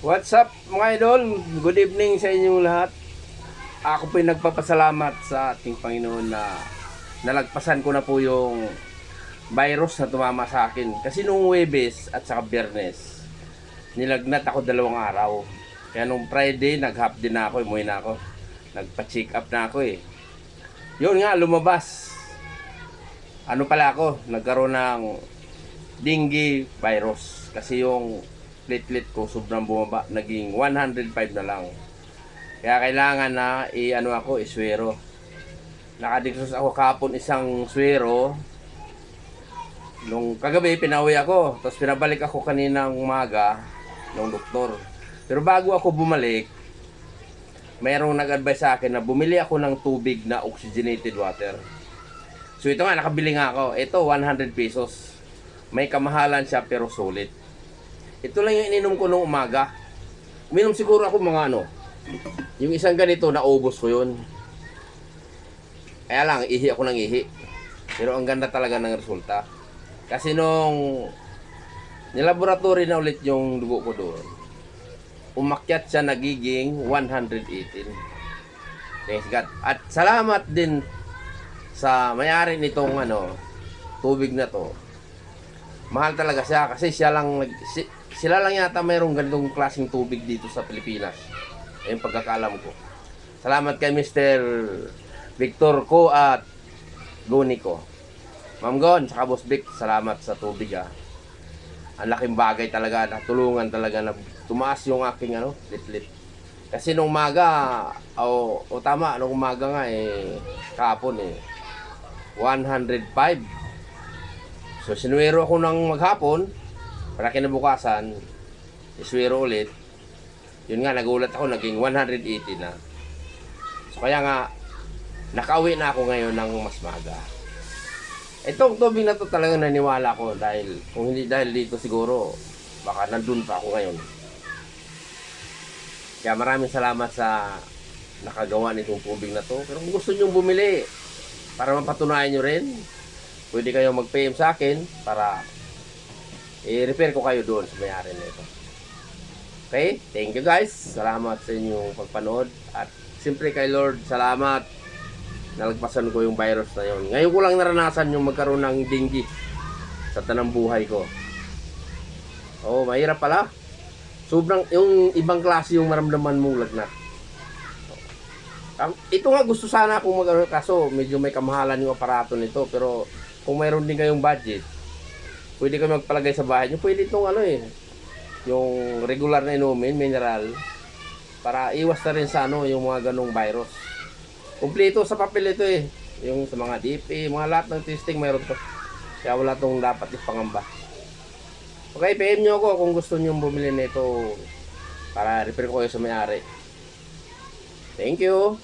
What's up mga idol? Good evening sa inyong lahat. Ako po'y nagpapasalamat sa ating Panginoon na nalagpasan ko na po yung virus na tumama sa akin. Kasi nung Huwebes at saka Biyernes, nilagnat ako 2 araw. Kaya nung Friday, nag-half din na ako, umuwi na ako. Nagpa-check up na ako eh. Yun nga, lumabas. Ano pala ako, nagkaroon ng dengue virus. Kasi yung platelet ko sobrang bumaba, naging 105 na lang. Kaya kailangan na iswero. Nakadigsos ako kapon isang swero. Nung kagabi pinauwi ako, tapos pinabalik ako kaninang umaga ng doktor. Pero bago ako bumalik, mayroong nag-advise sa akin na bumili ako ng tubig na oxygenated water. So ito nga, nakabili nga ako. Ito 100 pesos. May kamahalan siya pero sulit. Ito lang yung ininom ko nung umaga. Uminom siguro ako mga yung isang ganito, naubos ko yun. Kaya lang, ihi ako ng ihi. Pero ang ganda talaga ng resulta. Kasi nung nilaboratory na ulit yung dugo ko doon, umakyat siya nagiging 118. Thanks God. At salamat din sa may-ari nitong tubig na to. Mahal talaga siya kasi sila lang yata mayroong ganitong klaseng tubig dito sa Pilipinas. Yung pagkakaalam ko. Salamat kay Mr. Victor ko at Guni ko. Ma'am Gon, saka Boss Vic, salamat sa tubig Ang laking bagay talaga, natulungan talaga na tumaas yung aking litlit. Kasi nung umaga, tama, nung umaga nga kahapon 105. So sinuwero ako ng maghapon para kinabukasan, iswero ulit. Yun nga, nagulat ako, naging 180 na. So kaya nga, nakauwi na ako ngayon ng mas maga. Itong tubig na to talaga naniwala ko dahil, kung hindi dahil dito siguro, baka nandun pa ako ngayon. Kaya maraming salamat sa nakagawa nitong tubig na to. Pero kung gusto nyo bumili, para mapatunayan nyo rin, pwede kayo mag-PM sa akin para i-repair ko kayo doon sa may-ari nito. Okay? Thank you guys. Salamat sa inyong pagpanood. At siyempre kay Lord, salamat. Nalagpasan ko yung virus na yun. Ngayon ko lang naranasan yung magkaroon ng dengue sa tanang buhay ko. Mahirap pala. Sobrang, yung ibang klase yung maramdaman mong lagnat. Ito nga gusto sana akong magkaroon, kaso medyo may kamahalan yung aparato nito. Pero kung mayroon din kayong budget, pwede kayo magpalagay sa bahay nyo. Pwede itong yung regular na inumin, mineral, para iwas na rin sa yung mga ganong virus. Kompleto sa papel ito yung sa mga DP, mga lahat ng testing mayroon to. Kaya wala tong dapat ipangamba. Okay, PM nyo ako kung gusto nyo bumili nito para repair ko kayo sa may-ari. Thank you.